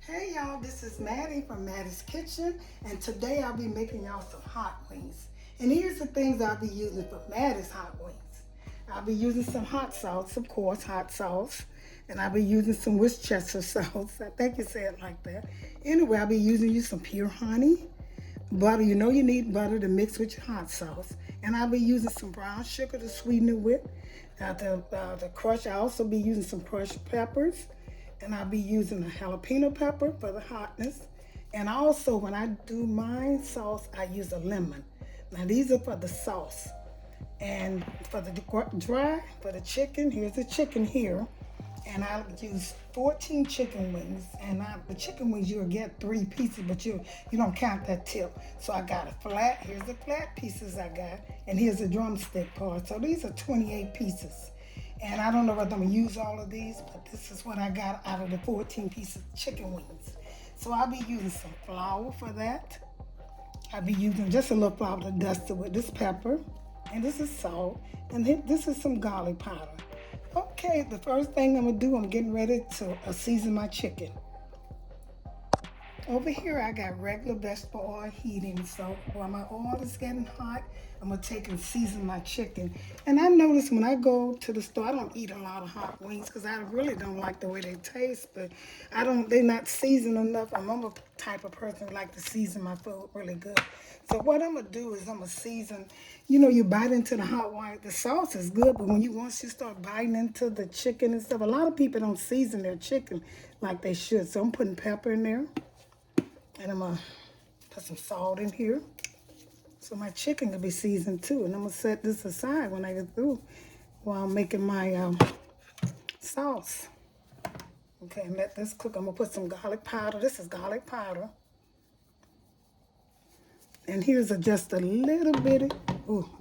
Hey y'all, this is Mattie from Mattie's Kitchen, and today I'll be making y'all some hot wings. And here's the things I'll be using for Mattie's hot wings. I'll be using some hot sauce, of course, hot sauce. And I'll be using some Worcestershire sauce. I think you say it like that. Anyway, I'll be using you some pure honey, butter. You know you need butter to mix with your hot sauce. And I'll be using some brown sugar to sweeten it with. The crush, I'll also be using some crushed peppers. And I'll be using a jalapeno pepper for the hotness. And also, when I do my sauce, I use a lemon. Now, these are for the sauce. And for the dry, for the chicken, here's the chicken here. And I'll use 14 chicken wings. And the chicken wings, you'll get 3 pieces, but you don't count that tip. So I got a flat, here's the flat pieces I got. And here's the drumstick part. So these are 28 pieces. And I don't know whether I'm gonna use all of these, but this is what I got out of the 14 pieces of chicken wings. So I'll be using some flour for that. I'll be using just a little flour to dust it with. This pepper, and this is salt, and this is some garlic powder. Okay, the first thing I'm gonna do, I'm getting ready to season my chicken. Over here, I got regular vegetable oil heating, so while my oil is getting hot, I'm gonna take and season my chicken. And I notice when I go to the store, I don't eat a lot of hot wings because I really don't like the way they taste, but they're not seasoned enough. I'm a type of person who like to season my food really good. So what I'm gonna do is I'm gonna season, you bite into the hot wing, the sauce is good, but once you start biting into the chicken and stuff, a lot of people don't season their chicken like they should. So I'm putting pepper in there. And I'm going to put some salt in here. So my chicken can be seasoned too. And I'm going to set this aside when I get through while I'm making my sauce. Okay, and let this cook. I'm going to put some garlic powder. This is garlic powder. And here's just a little bitty,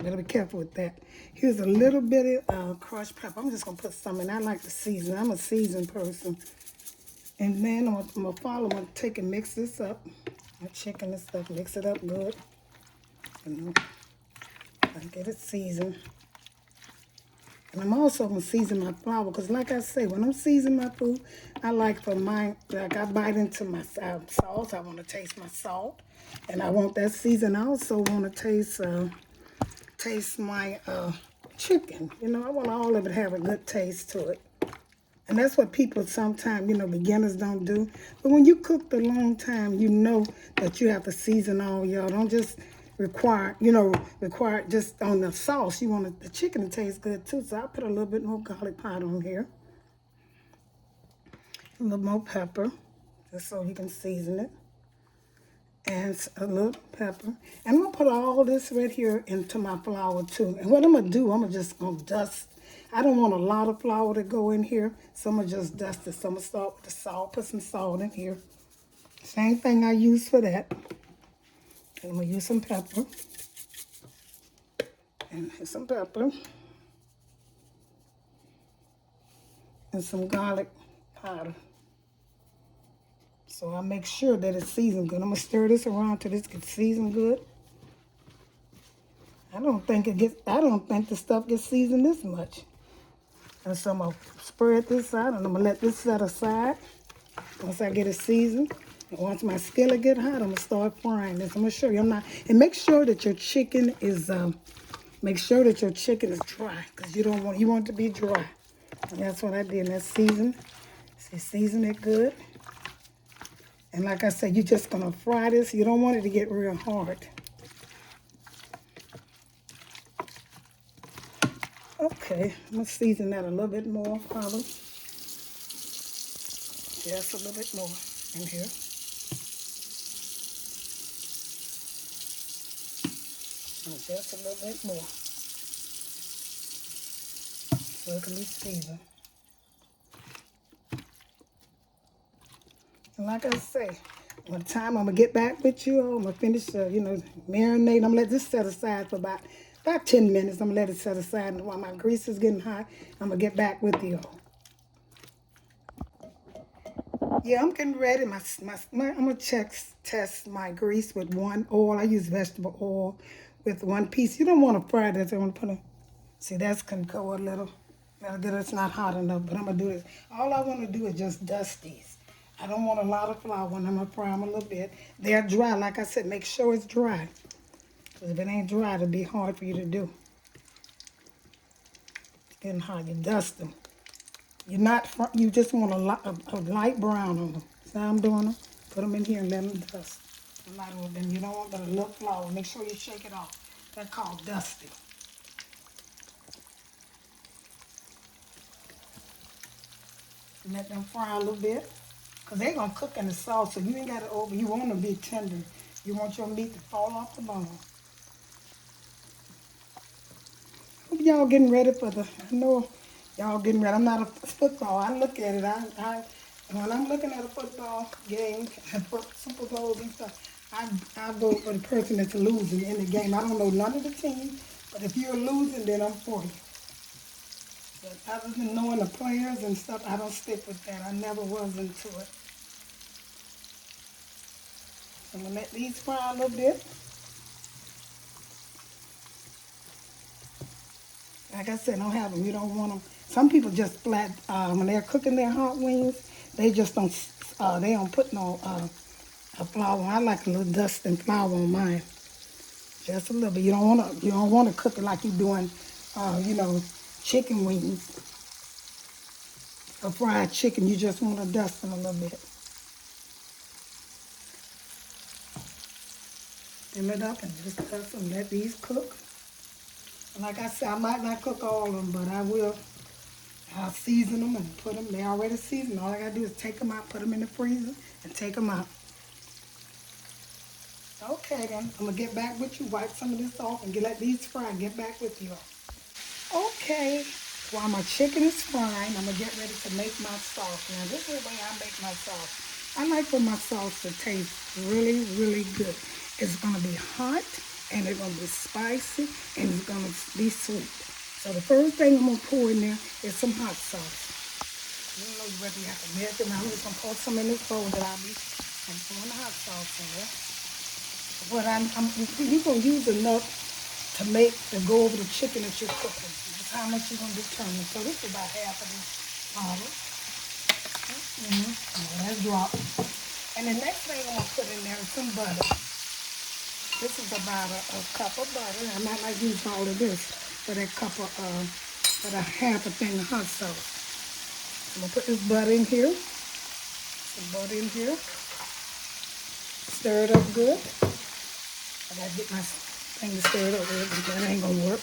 better be careful with that. Here's a little bitty crushed pepper. I'm just going to put some in. I like to season. I'm a seasoned person. And then I'm gonna take and mix this up. My chicken and stuff, mix it up good. And I get it seasoned. And I'm also gonna season my flour, because like I say, when I'm seasoning my food, I like for mine, like I bite into my sauce, I wanna taste my salt. And I want that season. I also wanna taste my chicken. I want all of it to have a good taste to it. And that's what people sometimes, beginners don't do. But when you cook a long time, you know that you have to season all, y'all. Don't just require just on the sauce. You want the chicken to taste good too. So I'll put a little bit more garlic powder on here. A little more pepper, just so you can season it. And a little pepper. And I'm going to put all this right here into my flour too. And what I'm going to do, I'm just going to dust. I don't want a lot of flour to go in here, so I'm going to just dust it. So I'm going to start with the salt, put some salt in here. Same thing I use for that. And I'm going to use some pepper. And some pepper. And some garlic powder. So I make sure that it's seasoned good. I'm going to stir this around till this gets seasoned good. I don't think the stuff gets seasoned this much. And so I'm going to spread this out, and I'm going to let this set aside once I get it seasoned. And once my skillet get hot, I'm going to start frying this. I'm going to show you. And make sure that your chicken is dry, because you want it to be dry. And that's what I did. And that's seasoned. See, season it good. And like I said, you're just going to fry this. You don't want it to get real hard. Okay, I'm going to season that a little bit more, probably. Just a little bit more in here. And just a little bit more. So it can be seasoned. And like I say, by the time I'm going to get back with you, I'm going to finish, marinating. I'm going to let this set aside for about 10 minutes. I'm going to let it set aside. And while my grease is getting hot, I'm going to get back with you all. Yeah, I'm getting ready. I'm going to test my grease with one oil. I use vegetable oil with one piece. You don't want to fry this. I want to put see, that's can go a little. It's not hot enough, but I'm going to do this. All I want to do is just dust these. I don't want a lot of flour when I'm gonna fry them a little bit. They're dry, like I said, make sure it's dry. Because if it ain't dry, it'll be hard for you to do. And how you dust them. You just want a light brown on them. So I'm doing them. Put them in here and let them dust. A lot of them. You don't want the little flour. Make sure you shake it off. That's called dusting. Let them fry a little bit. Because they're going to cook in the sauce, so you ain't got to you want them to be tender. You want your meat to fall off the bone. Hope y'all getting ready for I know y'all getting ready. I'm not a football. I look at it. When I'm looking at a football game, Super Bowls and stuff, I vote for the person that's losing in the game. I don't know none of the team, but if you're losing, then I'm for you. But other than knowing the players and stuff, I don't stick with that. I never was into it. I'm going to let these fry a little bit. Like I said, don't have them. You don't want them. Some people just flat, when they're cooking their hot wings, they just don't, they don't put no flour. I like a little dust and flour on mine. Just a little bit. You don't want to cook it like you're doing, chicken wings or fried chicken. You just want to dust them a little bit. Fill it up and just dust them. Let these cook. Like I said, I might not cook all of them, but I will. I'll season them and put them. They already seasoned. All I gotta do is take them out, put them in the freezer, and take them out. Okay, then I'm gonna get back with you. Wipe some of this off and let these fry. Get back with you. Okay, while my chicken is frying, I'm gonna get ready to make my sauce. Now, this is the way I make my sauce. I like for my sauce to taste really, really good. It's gonna be hot, and it's gonna be spicy, and it's gonna be sweet. So the first thing I'm gonna pour in there is some hot sauce. You don't know whether you have to measure. Now I'm just gonna pour some in this bowl that I'm pouring the hot sauce in there. But you're gonna use enough to go over the chicken that you're cooking. That's how much you're gonna determine. So this is about half of this bottle. Let's drop. And the next thing I'm gonna put in there is some butter. This is about a cup of butter. I might not use all of this for that cup of, for the half a thing of hot sauce. I'm gonna put this butter in here. Some butter in here. Stir it up good. I gotta get my thing to stir it up with, but that ain't gonna work.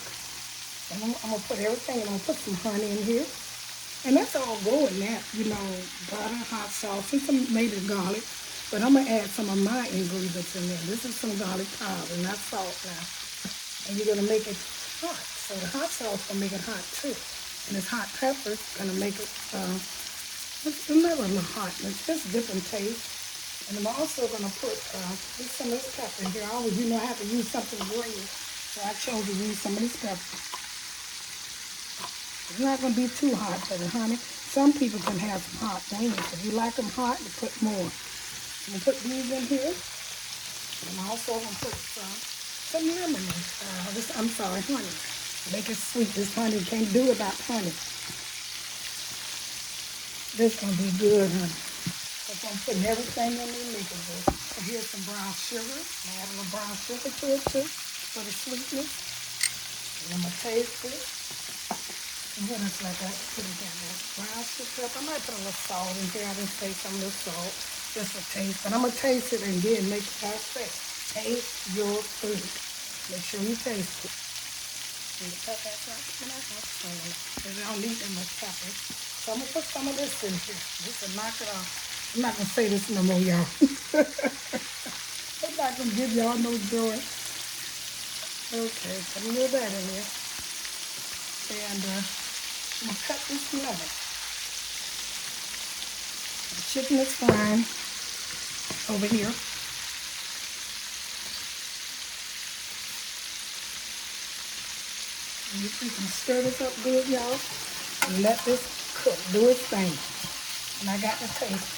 And I'm gonna put everything, and I'm gonna put some honey in here. And that's all go in that, butter, hot sauce, and some maybe garlic. But I'm gonna add some of my ingredients in there. This is some garlic powder, not salt now. And you're gonna make it hot. So the hot sauce gonna make it hot too. And this hot pepper gonna make it it's never a little hot. It's just different taste. And I'm also gonna put some of this pepper in here. I always, I have to use something green. So I chose to use some of this pepper. It's not gonna be too hot for the honey. Some people can have some hot wings. If you like them hot, you put more. I'm gonna put these in here. I'm also gonna put some lemon. Honey. Make it sweet. This honey, can't do without honey. This gonna be good, honey. So I'm putting everything in the mixer. So here's some brown sugar. I add a little brown sugar to it too for the sweetness. And I'm gonna taste it. And what else like I put in there? Brown sugar. I might put a little salt in here. I didn't say some little salt. Just a taste. But I'm going to taste it and then make it perfect. Taste your food. Make sure you taste it. And the pepper, because I don't need that much pepper. So I'm going to put some of this in here. This will knock it off. I'm not going to say this no more, y'all. I'm not going to give y'all no joy. Okay, put a little of that in there. And I'm going to cut this lemon. The chicken is frying over here. And you can stir this up good, y'all. And let this cook, do its thing. And I got the taste.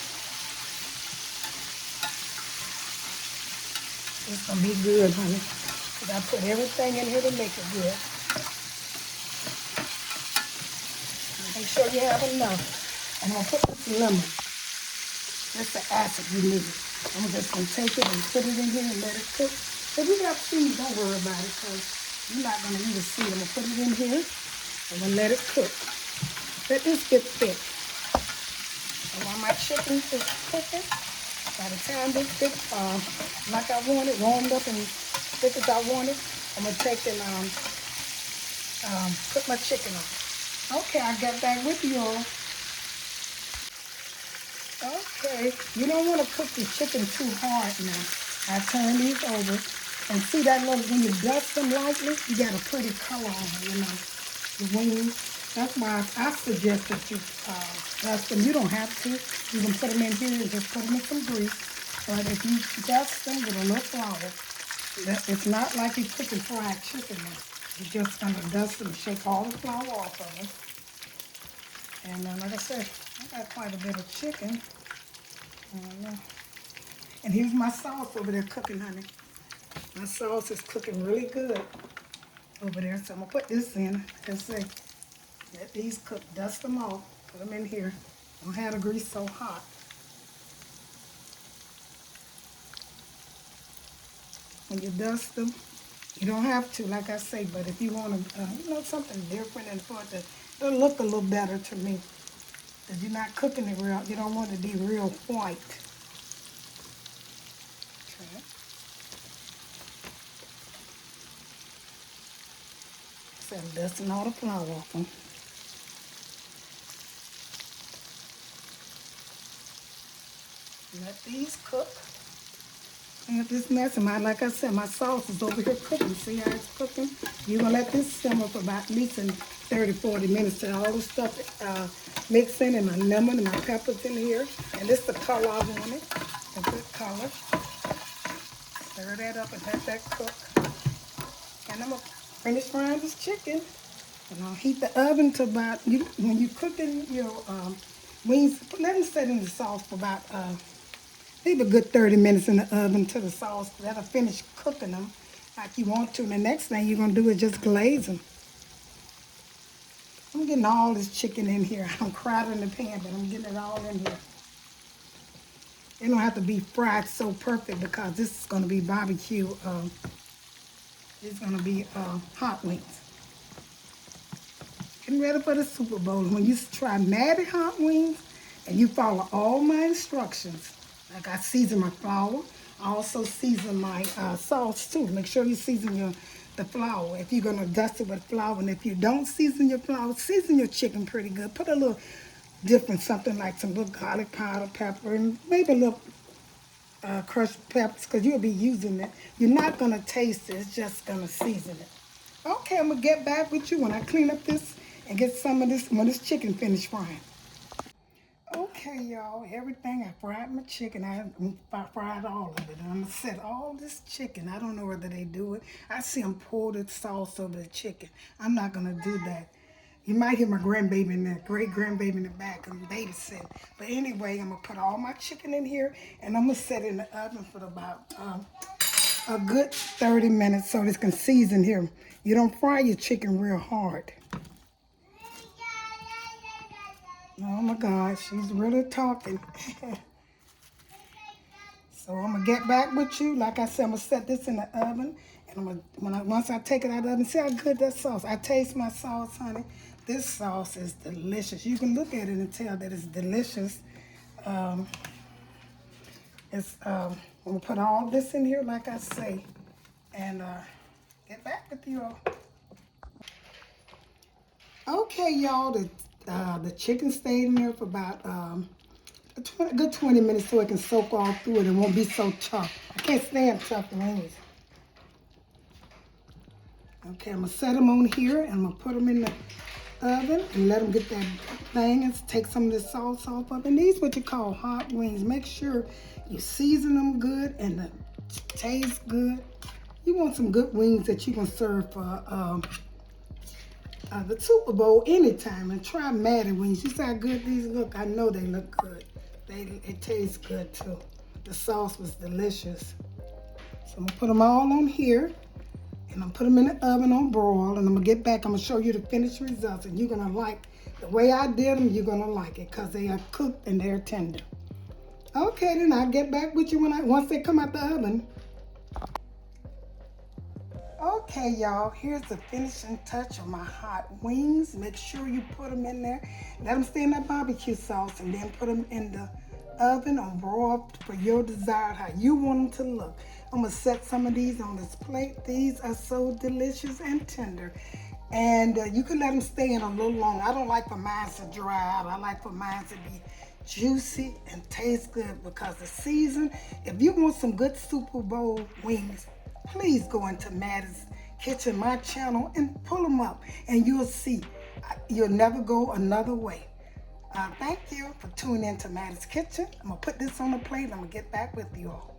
It's going to be good, honey. Because I put everything in here to make it good. Make sure you have enough. And I'm going to put this lemon. That's the acid you need. I'm just going to take it and put it in here and let it cook. If you got seeds, don't worry about it because you're not going to use a seed. I'm going to put it in here. I'm going to let it cook. Let this get thick. And while my chicken is cooking, by the time this thick, like I want it, warmed up and thick as I want it, I'm going to take and put my chicken on. Okay, I got back with you all. Okay, you don't want to cook the chicken too hard now. I turn these over and see that little, when you dust them lightly, you got a pretty color on them, you know, the wings. That's why I suggest that you dust them. You don't have to. You can put them in here and just put them in some grease. But if you dust them with a little flour, it's not like you're cooking fried chicken now. You're just going to dust them, shake all the flour off of them. And like I said, I got quite a bit of chicken. And here's my sauce over there cooking, honey. My sauce is cooking really good over there. So I'm going to put this in. Like I say, let these cook, dust them off, put them in here. Don't have the grease so hot. When you dust them, you don't have to, like I say, but if you want to, you know, something different and for it to it'll look a little better to me. Because you're not cooking it real, you don't want it to be real white. Okay. So I'm dusting all the flour off them. Let these cook. And this mess, and like I said, my sauce is over here cooking. See how it's cooking? You're going to let this simmer for about at least 30, 40 minutes till all the stuff mix in, and my lemon and my peppers in here. And this is the color I want it, a good color. Stir that up and let that cook. And I'm going to finish frying this chicken. And I'll heat the oven to about, when you're cooking your wings, let them set in the sauce for about, leave a good 30 minutes in the oven to the sauce. That'll finish cooking them like you want to. And the next thing you're going to do is just glaze them. I'm getting all this chicken in here. I'm crowding the pan, but I'm getting it all in here. They don't have to be fried so perfect because this is going to be barbecue. It's going to be hot wings. Getting ready for the Super Bowl. When you try Mattie hot wings and you follow all my instructions, like I season my flour, I also season my sauce too. Make sure you season the flour if you're going to dust it with flour. And if you don't season your flour, season your chicken pretty good. Put a little different, something like some little garlic powder, pepper, and maybe a little crushed peppers because you'll be using it. You're not going to taste it. It's just going to season it. Okay, I'm going to get back with you when I clean up this and get some of this, when this chicken finished frying. Okay, y'all, everything, I fried my chicken. I fried all of it. And I'm going to set all this chicken. I don't know whether they do it. I see them pour the sauce over the chicken. I'm not going to do that. You might hear my grandbaby in there, great-grandbaby in the back. I'm babysitting. But anyway, I'm going to put all my chicken in here, and I'm going to set it in the oven for about a good 30 minutes so this can season here. You don't fry your chicken real hard. Oh my God, she's really talking. So I'm gonna get back with you. Like I said, I'm gonna set this in the oven, and once I take it out of the oven, see how good that sauce. I taste my sauce, honey. This sauce is delicious. You can look at it and tell that it's delicious. I'm gonna put all this in here, like I say, and get back with you all. Okay, y'all, the chicken stayed in there for about a good 20 minutes so it can soak all through it and won't be so tough. I can't stand tough wings. Okay, I'm going to set them on here and I'm going to put them in the oven and let them get that thing and take some of the sauce off of it. And these are what you call hot wings. Make sure you season them good and they taste good. You want some good wings that you can serve for the Super Bowl anytime, and try Mattie wings. You see how good these look? I know they look good. It tastes good too. The sauce was delicious. So I'm gonna put them all on here, and I'm put them in the oven on broil, and I'm gonna get back. I'm gonna show you the finished results, and you're gonna like the way I did them. You're gonna like it because they are cooked and they're tender. Okay, then I'll get back with you once they come out the oven. Okay, y'all, here's the finishing touch of my hot wings. Make sure you put them in there. Let them stay in that barbecue sauce and then put them in the oven on broil for your desire, how you want them to look. I'm going to set some of these on this plate. These are so delicious and tender. And you can let them stay in a little longer. I don't like for mine to dry out. I like for mine to be juicy and taste good because the season, if you want some good Super Bowl wings, please go into Mattie's Kitchen, my channel, and pull them up, and you'll see. You'll never go another way. Thank you for tuning into Mattie's Kitchen. I'm going to put this on the plate, and I'm going to get back with you all.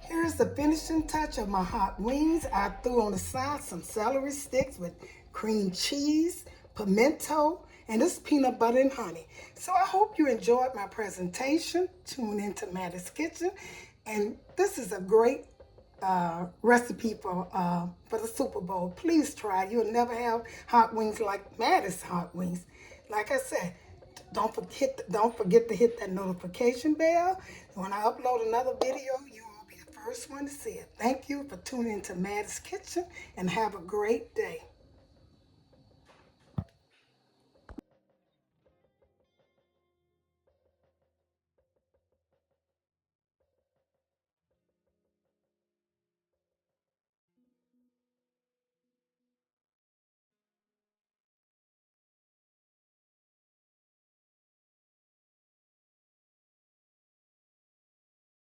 Here's the finishing touch of my hot wings. I threw on the side some celery sticks with cream cheese, pimento, and this peanut butter and honey. So I hope you enjoyed my presentation. Tune into Mattie's Kitchen. And this is a great recipe for the Super Bowl. Please try it. You'll never have hot wings like Mattie's hot wings. Like I said, don't forget to hit that notification bell. When I upload another video, you will be the first one to see it. Thank you for tuning into Mattie's Kitchen, and have a great day.